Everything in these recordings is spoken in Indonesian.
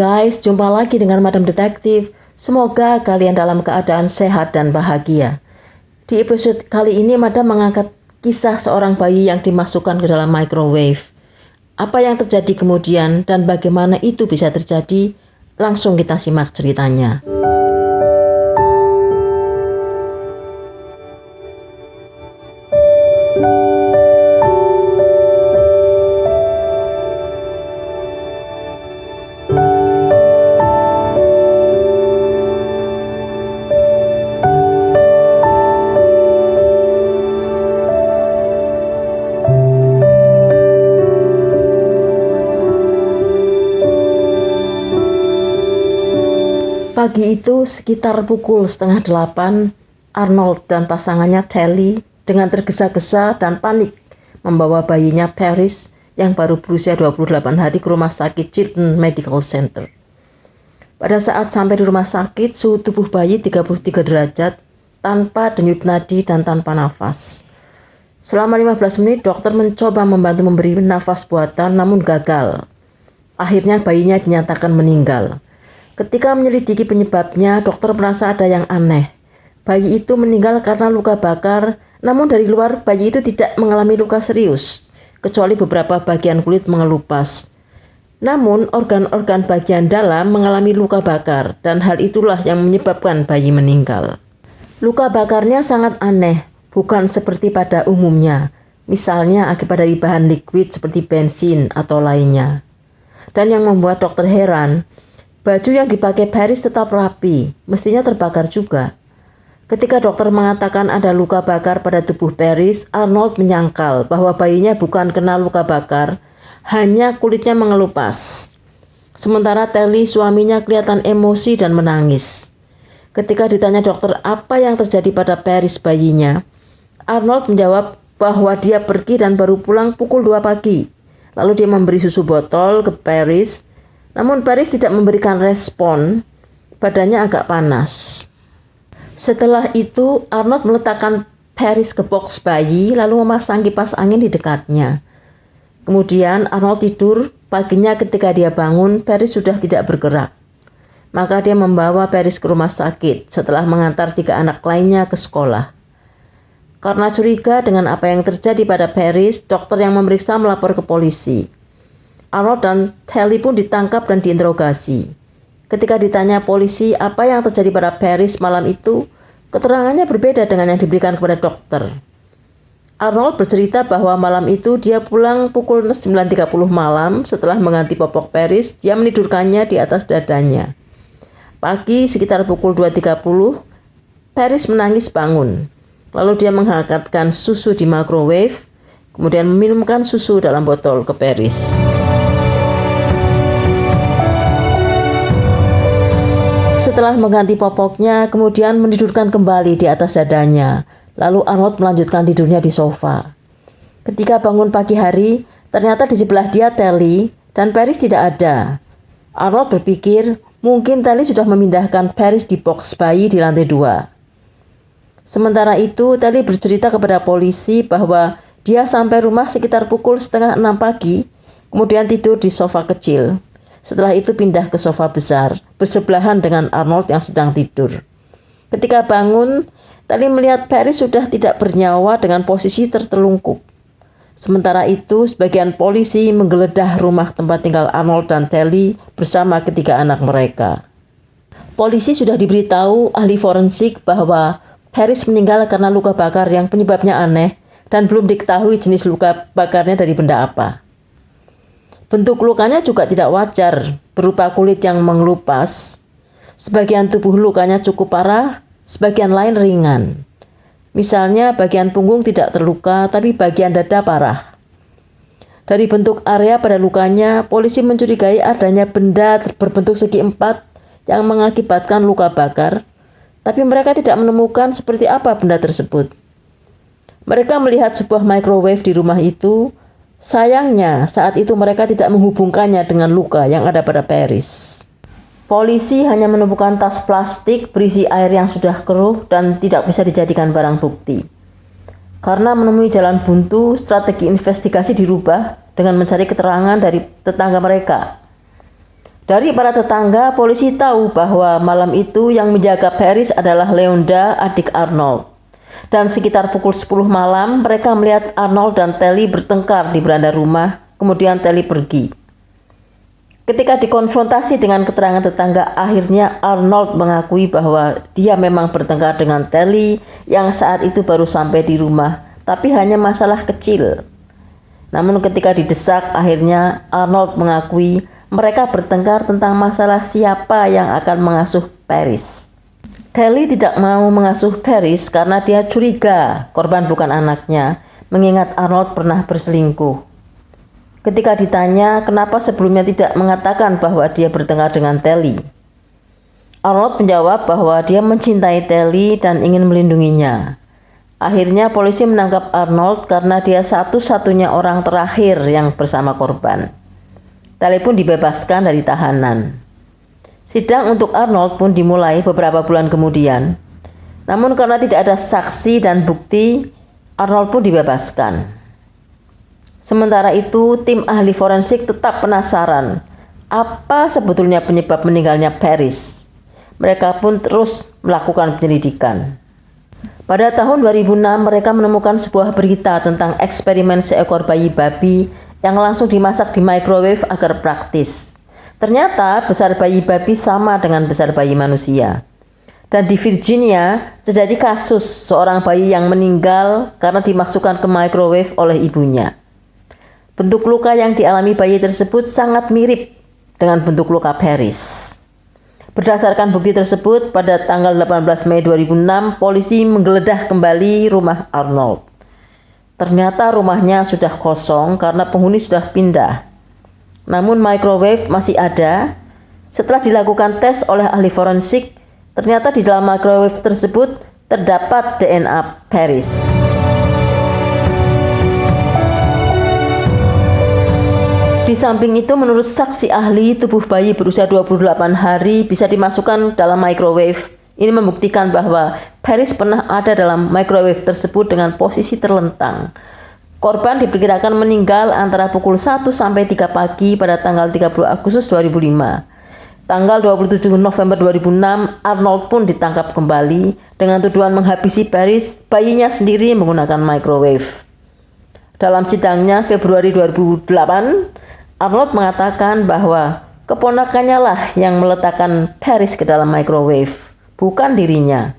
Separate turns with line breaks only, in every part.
guys, jumpa lagi dengan Madam Detektif. Semoga kalian dalam keadaan sehat dan bahagia. Di episode kali ini Madam mengangkat kisah seorang bayi yang dimasukkan ke dalam microwave. Apa yang terjadi kemudian dan bagaimana itu bisa terjadi? Langsung kita simak ceritanya. Pagi itu sekitar pukul 7:30, Arnold dan pasangannya Telly dengan tergesa-gesa dan panik membawa bayinya Paris yang baru berusia 28 hari ke rumah sakit Chiltern Medical Center. Pada saat sampai di rumah sakit, suhu tubuh bayi 33 derajat, tanpa denyut nadi dan tanpa nafas. Selama 15 menit, dokter mencoba membantu memberi nafas buatan namun gagal. Akhirnya bayinya dinyatakan meninggal. Ketika menyelidiki penyebabnya, dokter merasa ada yang aneh. Bayi itu meninggal karena luka bakar, namun dari luar bayi itu tidak mengalami luka serius, kecuali beberapa bagian kulit mengelupas. Namun, organ-organ bagian dalam mengalami luka bakar, dan hal itulah yang menyebabkan bayi meninggal. Luka bakarnya sangat aneh, bukan seperti pada umumnya, misalnya akibat dari bahan liquid seperti bensin atau lainnya. Dan yang membuat dokter heran, baju yang dipakai Paris tetap rapi, mestinya terbakar juga. Ketika dokter mengatakan ada luka bakar pada tubuh Paris, Arnold menyangkal bahwa bayinya bukan kena luka bakar, hanya kulitnya mengelupas. Sementara Telly, suaminya, kelihatan emosi dan menangis. Ketika ditanya dokter apa yang terjadi pada Paris bayinya, Arnold menjawab bahwa dia pergi dan baru pulang pukul 2 pagi. Lalu dia memberi susu botol ke Paris. Namun Paris tidak memberikan respon, badannya agak panas. Setelah itu Arnold meletakkan Paris ke box bayi lalu memasang kipas angin di dekatnya. Kemudian Arnold tidur, paginya ketika dia bangun Paris sudah tidak bergerak. Maka dia membawa Paris ke rumah sakit setelah mengantar 3 anak lainnya ke sekolah. Karena curiga dengan apa yang terjadi pada Paris, dokter yang memeriksa melapor ke polisi. Arnold dan Telly pun ditangkap dan diinterogasi. Ketika ditanya polisi apa yang terjadi pada Paris malam itu, keterangannya berbeda dengan yang diberikan kepada dokter. Arnold bercerita bahwa malam itu dia pulang pukul 9.30 malam setelah mengganti popok Paris, dia menidurkannya di atas dadanya. Pagi sekitar pukul 2.30, Paris menangis bangun. Lalu dia menghangatkan susu di microwave, kemudian meminumkan susu dalam botol ke Paris. Setelah mengganti popoknya, kemudian menidurkan kembali di atas dadanya. Lalu Arnold melanjutkan tidurnya di sofa. Ketika bangun pagi hari, ternyata di sebelah dia Telly dan Paris tidak ada. Arnold berpikir mungkin Telly sudah memindahkan Paris di box bayi di lantai 2. Sementara itu, Telly bercerita kepada polisi bahwa dia sampai rumah sekitar pukul 5:30 pagi, kemudian tidur di sofa kecil. Setelah itu pindah ke sofa besar, bersebelahan dengan Arnold yang sedang tidur. Ketika bangun, Telly melihat Paris sudah tidak bernyawa dengan posisi tertelungkup. Sementara itu, sebagian polisi menggeledah rumah tempat tinggal Arnold dan Telly bersama ketiga anak mereka. Polisi sudah diberitahu ahli forensik bahwa Paris meninggal karena luka bakar yang penyebabnya aneh dan belum diketahui jenis luka bakarnya dari benda apa. Bentuk lukanya juga tidak wajar, berupa kulit yang mengelupas. Sebagian tubuh lukanya cukup parah, sebagian lain ringan. Misalnya bagian punggung tidak terluka, tapi bagian dada parah. Dari bentuk area pada lukanya, polisi mencurigai adanya benda berbentuk segi 4 yang mengakibatkan luka bakar, tapi mereka tidak menemukan seperti apa benda tersebut. Mereka melihat sebuah microwave di rumah itu. Sayangnya, saat itu mereka tidak menghubungkannya dengan luka yang ada pada Paris. Polisi hanya menemukan tas plastik berisi air yang sudah keruh dan tidak bisa dijadikan barang bukti. Karena menemui jalan buntu, strategi investigasi dirubah dengan mencari keterangan dari tetangga mereka. Dari para tetangga, polisi tahu bahwa malam itu yang menjaga Paris adalah Leonda, adik Arnold. Dan sekitar pukul 10 malam, mereka melihat Arnold dan Telly bertengkar di beranda rumah, kemudian Telly pergi. Ketika dikonfrontasi dengan keterangan tetangga, akhirnya Arnold mengakui bahwa dia memang bertengkar dengan Telly yang saat itu baru sampai di rumah, tapi hanya masalah kecil. Namun ketika didesak, akhirnya Arnold mengakui mereka bertengkar tentang masalah siapa yang akan mengasuh Paris. Telly tidak mau mengasuh Paris karena dia curiga korban bukan anaknya, mengingat Arnold pernah berselingkuh. Ketika ditanya kenapa sebelumnya tidak mengatakan bahwa dia bertengkar dengan Telly, Arnold menjawab bahwa dia mencintai Telly dan ingin melindunginya. Akhirnya polisi menangkap Arnold karena dia satu-satunya orang terakhir yang bersama korban. Telly pun dibebaskan dari tahanan. Sidang untuk Arnold pun dimulai beberapa bulan kemudian. Namun karena tidak ada saksi dan bukti, Arnold pun dibebaskan. Sementara itu, tim ahli forensik tetap penasaran apa sebetulnya penyebab meninggalnya Paris. Mereka pun terus melakukan penyelidikan. Pada tahun 2006, mereka menemukan sebuah berita tentang eksperimen seekor bayi babi yang langsung dimasak di microwave agar praktis. Ternyata besar bayi babi sama dengan besar bayi manusia. Dan di Virginia terjadi kasus seorang bayi yang meninggal karena dimasukkan ke microwave oleh ibunya. Bentuk luka yang dialami bayi tersebut sangat mirip dengan bentuk luka Paris. Berdasarkan bukti tersebut, pada tanggal 18 Mei 2006, polisi menggeledah kembali rumah Arnold. Ternyata rumahnya sudah kosong karena penghuni sudah pindah. Namun microwave masih ada. Setelah dilakukan tes oleh ahli forensik, ternyata di dalam microwave tersebut terdapat DNA Paris. Di samping itu, menurut saksi ahli, tubuh bayi berusia 28 hari bisa dimasukkan dalam microwave. Ini membuktikan bahwa Paris pernah ada dalam microwave tersebut dengan posisi terlentang. Korban diperkirakan meninggal antara pukul 1 sampai 3 pagi pada tanggal 30 Agustus 2005. Tanggal 27 November 2006, Arnold pun ditangkap kembali dengan tuduhan menghabisi Paris, bayinya sendiri menggunakan microwave. Dalam sidangnya Februari 2008, Arnold mengatakan bahwa keponakannya lah yang meletakkan Paris ke dalam microwave, bukan dirinya.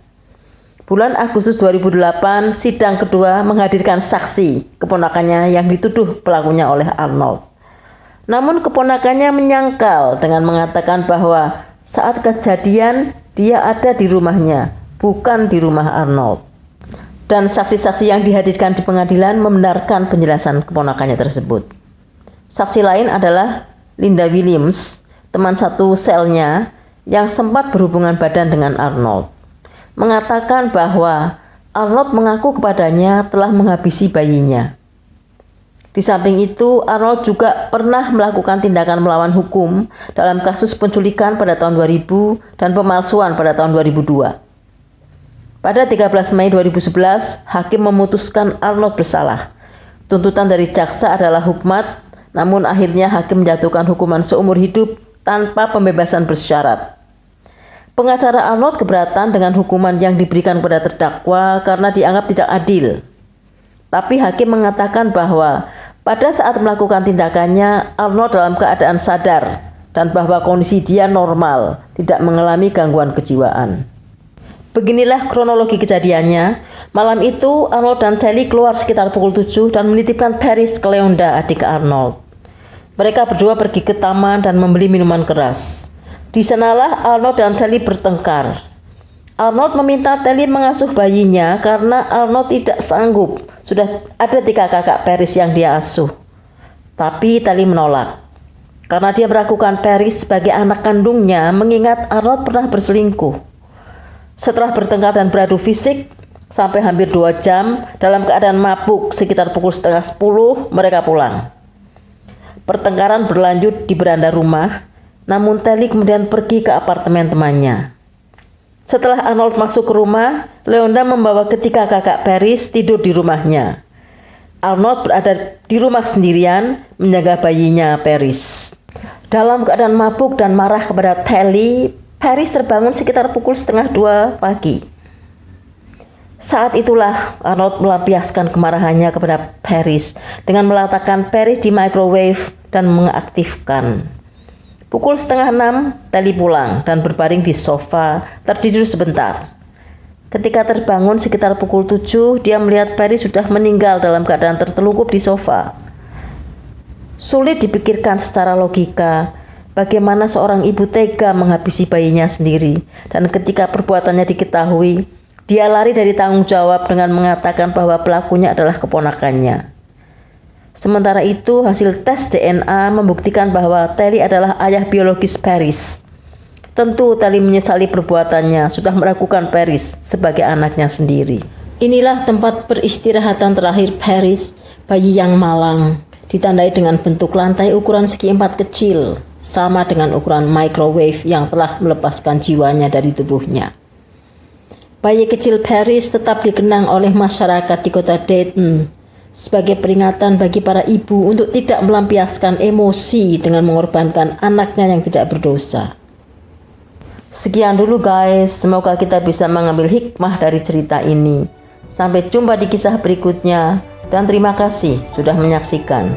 Bulan Agustus 2008, sidang kedua menghadirkan saksi keponakannya yang dituduh pelakunya oleh Arnold. Namun keponakannya menyangkal dengan mengatakan bahwa saat kejadian dia ada di rumahnya, bukan di rumah Arnold. Dan saksi-saksi yang dihadirkan di pengadilan membenarkan penjelasan keponakannya tersebut. Saksi lain adalah Linda Williams, teman satu selnya yang sempat berhubungan badan dengan Arnold, mengatakan bahwa Arnold mengaku kepadanya telah menghabisi bayinya. Di samping itu, Arnold juga pernah melakukan tindakan melawan hukum dalam kasus penculikan pada tahun 2000 dan pemalsuan pada tahun 2002. Pada 13 Mei 2011, hakim memutuskan Arnold bersalah. Tuntutan dari jaksa adalah hukmat, namun akhirnya hakim menjatuhkan hukuman seumur hidup tanpa pembebasan bersyarat. Pengacara Arnold keberatan dengan hukuman yang diberikan kepada terdakwa karena dianggap tidak adil. Tapi hakim mengatakan bahwa pada saat melakukan tindakannya, Arnold dalam keadaan sadar dan bahwa kondisi dia normal, tidak mengalami gangguan kejiwaan. Beginilah kronologi kejadiannya. Malam itu Arnold dan Telly keluar sekitar pukul 7 dan menitipkan Paris ke Leonda, adik Arnold. Mereka berdua pergi ke taman dan membeli minuman keras. Di sanalah Arnold dan Telly bertengkar. Arnold meminta Telly mengasuh bayinya karena Arnold tidak sanggup. Sudah ada 3 kakak Paris yang dia asuh. Tapi Telly menolak karena dia meragukan Paris sebagai anak kandungnya, mengingat Arnold pernah berselingkuh. Setelah bertengkar dan beradu fisik sampai hampir 2 jam dalam keadaan mabuk, sekitar pukul 9:30 mereka pulang. Pertengkaran berlanjut di beranda rumah, namun Telly kemudian pergi ke apartemen temannya. Setelah Arnold masuk ke rumah, Leonda membawa ketiga kakak Paris tidur di rumahnya. Arnold berada di rumah sendirian menjaga bayinya Paris. Dalam keadaan mabuk dan marah kepada Telly, Paris terbangun sekitar pukul 1:30 pagi. Saat itulah Arnold melampiaskan kemarahannya kepada Paris dengan meletakkan Paris di microwave dan mengaktifkan. Pukul 5:30, Telly pulang dan berbaring di sofa, tertidur sebentar. Ketika terbangun sekitar pukul 7, dia melihat Paris sudah meninggal dalam keadaan tertelungkup di sofa. Sulit dipikirkan secara logika bagaimana seorang ibu tega menghabisi bayinya sendiri, dan ketika perbuatannya diketahui, dia lari dari tanggung jawab dengan mengatakan bahwa pelakunya adalah keponakannya. Sementara itu, hasil tes DNA membuktikan bahwa Telly adalah ayah biologis Paris. Tentu Telly menyesali perbuatannya, sudah meragukan Paris sebagai anaknya sendiri. Inilah tempat peristirahatan terakhir Paris, bayi yang malang, ditandai dengan bentuk lantai ukuran segi 4 kecil, sama dengan ukuran microwave yang telah melepaskan jiwanya dari tubuhnya. Bayi kecil Paris tetap dikenang oleh masyarakat di kota Dayton sebagai peringatan bagi para ibu untuk tidak melampiaskan emosi dengan mengorbankan anaknya yang tidak berdosa. Sekian dulu guys, semoga kita bisa mengambil hikmah dari cerita ini. Sampai jumpa di kisah berikutnya. Dan terima kasih sudah menyaksikan.